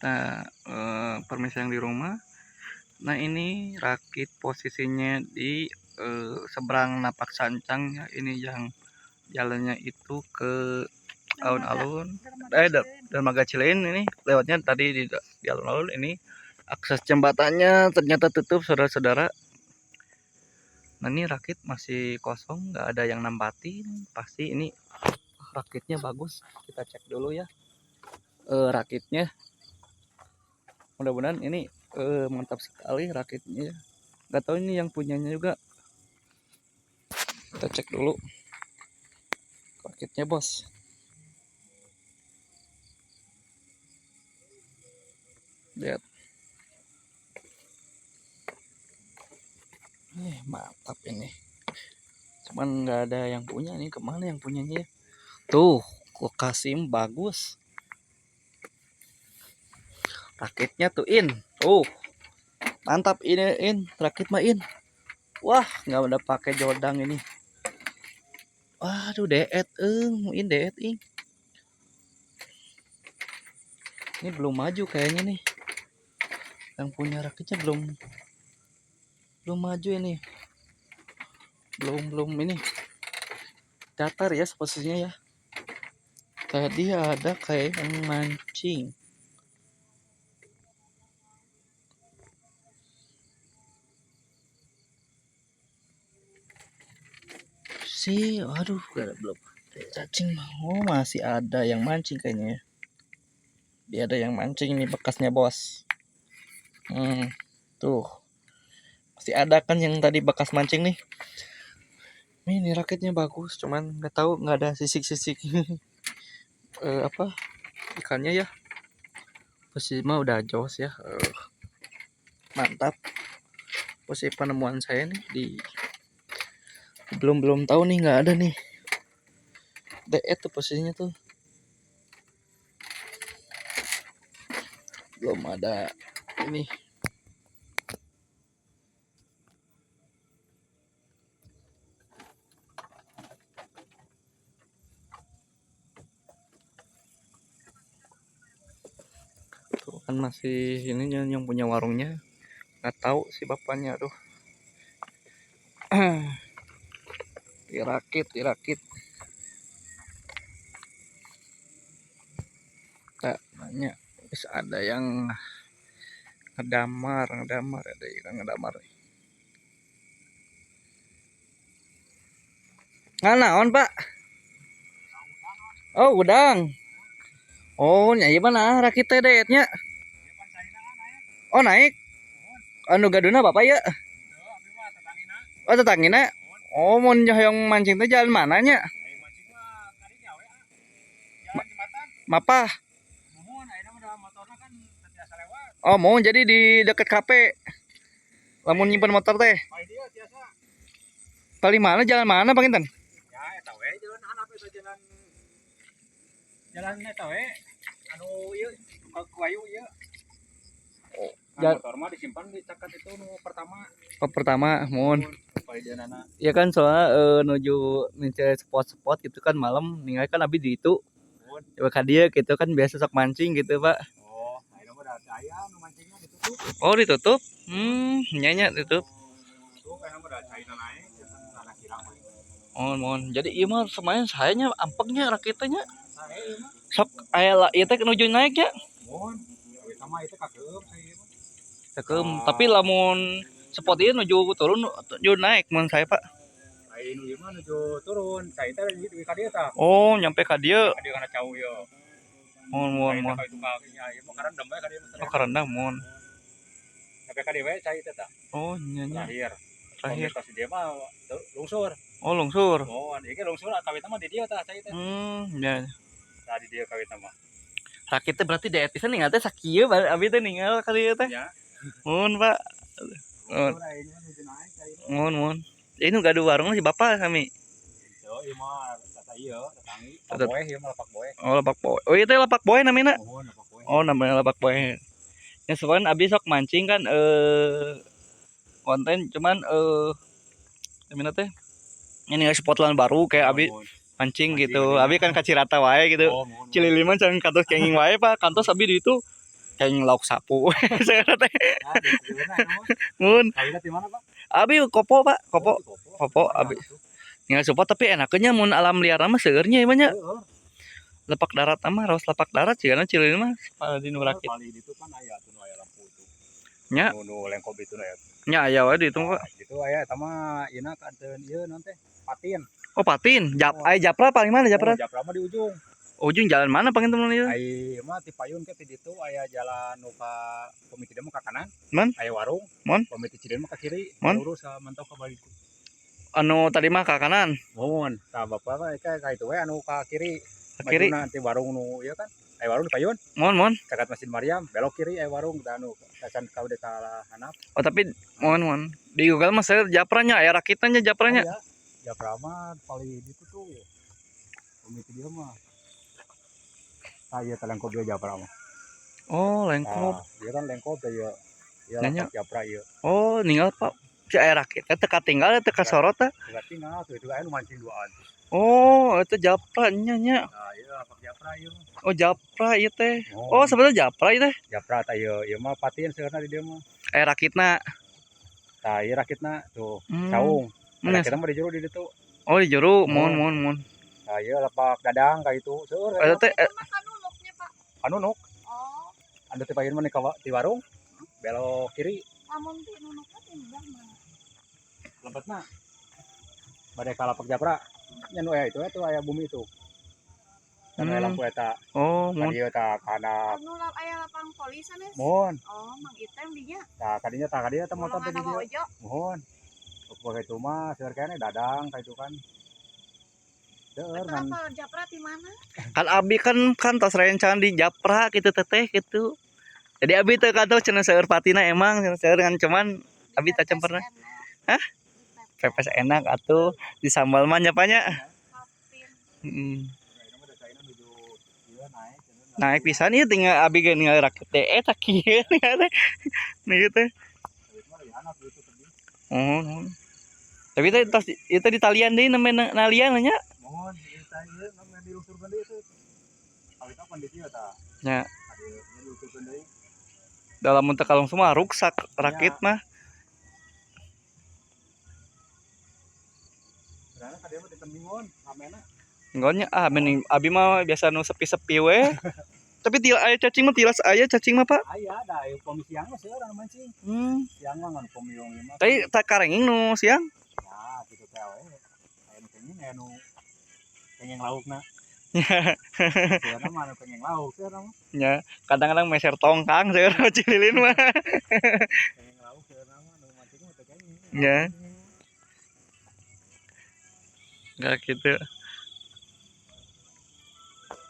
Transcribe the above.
Nah, permisi yang di rumah. Nah, ini rakit posisinya di seberang napak sancang ya. Ini yang jalannya itu ke alun-alun, dermaga Cileun. Ini lewatnya tadi di alun-alun. Ini akses jembatannya ternyata tutup, saudara-saudara. Nah, ini rakit masih kosong, nggak ada yang nampatin. Pasti ini rakitnya bagus. Kita cek dulu ya rakitnya. Mudah-mudahan ini mantap sekali rakitnya. Nggak tahu ini yang punyanya juga. Kita cek dulu rakitnya, bos. Lihat. Mantap ini. Cuman nggak ada yang punya nih. Kemana yang punyanya? Tuh, kok Kasim bagus. Rakitnya tuh tuh mantap ini rakit mah Wah, nggak udah pakai jodang ini. Waduh, deet deet ini belum maju kayaknya nih. Yang punya rakitnya belum maju ini. Belum ini. Datar ya posisinya ya. Tadi ada kayak yang mancing. Aduh, belum. Cacing, masih ada yang mancing kayaknya. Dia ada yang mancing ini bekasnya, bos. Tuh. Masih ada kan yang tadi bekas mancing nih. Ini rakitnya bagus, cuman nggak tahu, nggak ada sisik-sisik ikannya ya. Posisi mah udah jos ya. Mantap. Posisi penemuan saya nih belum tahu nih, nggak ada nih. Tuh posisinya tuh belum ada ini. Tuh kan masih ini yang punya warungnya nggak tahu si bapaknya. Aduh. dirakit tak banyak. Bisa ada yang ngedamar ada yang ngedamar. Naon, Pak? Oh, udang. Oh, nyai mana rakit teh deetnya? Oh, naik. Anu gaduna Bapak ya? Oh, tetanggina. Oh, mun yang mancing teh jalan mananya? Mapah. Oh, mau jadi di deket kafe. Lamun nyimpen motor teh. Paling mana jalan mana Pak Inten? Ya, eta we jalan apa itu jalan eta we anu ieu Kuayu ieu. Oh, motor mah disimpan di cakat itu nu pertama. Oh, pertama, mohon. Iya kan soalnya nuju mencari spot-spot gitu kan malam, ninggal kan abi di itu. Coba ka dia gitu kan biasa sok mancing gitu, Pak. Oh, ayeuna mah da aya nu mancingnya ditutup. Oh, ditutup? Nya tutup. Tuh kana mah da caina naik, tanah kirang we. Mohon. Jadi ieu mah semayan sayanya ampeknya rakitnya. Sok aya lah ieu teh nuju naik ya. Mohon. Eta mah itu kageup saya mah. Cakeum, tapi lamun spot ieu nuju turun nuju naik mun saya, Pak. Ai nu ieu mah nuju turun, saya teh di ka dieu tah. Oh, nyampe ka dieu. Ka dieu kana cau ieu. Mohon. Ka itu ka ieu mah karendam we ka dieu mah. Oh, karendam mohon. Sampai ka dieu we saya teh tah. Oh, nya. Terakhir. Terakhir. Komunitas dia mah lungsur. Oh, lungsur. Oh, ieu lungsur kawitna mah di dieu tah saya teh. Ya. Tah di dieu kawitna mah. Rakit teh berarti daet pisan ninggal teh sakieu abi teh ninggal ka dieu teh. Ya. Mohon, Pak. Mohon. Ini gaduh warung si Bapak sami. Yo, ieu mah kata ieu, tetangi. Boeh ieu mah lapak boeh. Oh, lapak boy. Oh, ieu teh lapak boy namina. Oh, lapak boeh. Oh, namanya lapak boy. Ya soalnya abi sok mancing kan konten cuman namina teh ini spot lan baru kayak abi mancing gitu. Abi kan ka Cirata wae gitu. Cililiman can kantos kenging wae, Pak. Kantos abi di itu kayak lauk sapu. Seueur teh. Ah, di sebelah mah. Mun Kawinna di mana, Pak? abi kopo Pak, kopo. Oh, di Kopo abi. Tinggal support tapi enaknya mun alam liar mah seueurnya ieu nya. Heeh. Lepak darat mah raos lepak darat sigana Cileun mah di nu rakit. Kali itu kan aya tuh nu aya lampu itu. Nya, Nu lengkop itu ya. nya aya wae di itu Pak. Gitu aya eta mah ieu kanteun ieu naon teh? Patin. Oh, Patin. Japra paling mana Japra? Japra mah di ujung. Ujung jalan mana panginten ieu? Ai mah ti payun ke ti ditu aya jalan nu ka Komiti Demo ka kanan. Man? Aya warung. Mon? Komiti Cileun mah ka kiri. Mon? Lurus ka mantau ka balik. Anu tadi mah ke kanan, Mohon, tah bapak mah ka itu we anu ka kiri. ke kiri. Nanti warung nu ieu kan. Aya warung di payun. Mon. Dekat Masjid Maryam, belok kiri aya warung da anu kacan ka udah ka hanap. Oh, tapi mon. Di Google mah saya Japranya aya rakitannya Japranya. Aya. Japra mah paling itu tuh. Komiti dia mah. Aya talangkop dia Japra mah. Oh, lengkop. Dia kan lengkop teh ya. Ya Nanya. Japra ieu. Oh, ninggal Pak. Si aya rakit teh katinggal teh ka sorot teh. Enggak tinggal tuh itu aya nu mancing duaan. Oh, itu Japranya nya. Nah, ieu apa Japra ieu mah. Oh, Japra ieu teh. Oh, sebenarnya Japra ieu teh. Japra teh ieu mah patin seurna di dia mah. Aya rakitna. Tah ieu rakitna tuh Hmm. saung. Hmm, Rakitna mah di jero di ditu. Oh, di jero. Mon. Nah, ieu lapak dadang ka itu. Seueur Eta teh Kanunuknya Pak. Anunuk. Oh, Anda teh payun mah di warung. Belok kiri. lamun ti nunukna ti belah mana? Lempetna. Bade ka lapak Japra. Nya nu aya itu aya bumi itu. Kan aya lampu eta. Oh, mon. Kadieu tah kana Anu aya lapang polis sanes. mohon. Oh, Mang Item dinya. Tah kadinya teh motor teh di Golongan dieu. Ojo. Mohon. Pokoknya itu mah seueur kene dadang ka itu kan. Seueur Eta kan. apa Japra ti mana? Kan abi kan tos rencan di Japra gitu teteh gitu. Jadi abi teh kata cenah seueur patina emang seueur kan cuman abi tak pernah. Hah? Pepes enak atuh di sambal mah nya panya. Heeh. Naik pisan ieu tinggal abi ge tinggal rakit teh tak kieu nih teh. Oh. Tapi teh tos ieu teh di talian deui namanya nalian nya. Mohon eta ieu ngan dilusurkeun deui teh. Kawita kondisi eta. Nya Ieu dilusurkeun deui. dalam untuk kalung semua rusak rakit mah. Karena kadieu mah ditembingon ramena. Enggonya mending abi mah biasa nu sepi-sepi we. Tapi aya cacing mah tilas aya cacing mah Pak. Aya da pomi siang mah seueur anu mancing. Siang mah ngan pomiong ieu mah. Tapi tak karenging nu siang. Ya, gitu teh we. Aya nu kenging aya nu kenging laukna. Seueurna mah anu kenging lauk seueurna mah. Ya, kadang-kadang meser tongkang seueur cililin mah. Kenging lauk seueurna mah nu mancing mah teu kenging. Ya. Enggak gitu.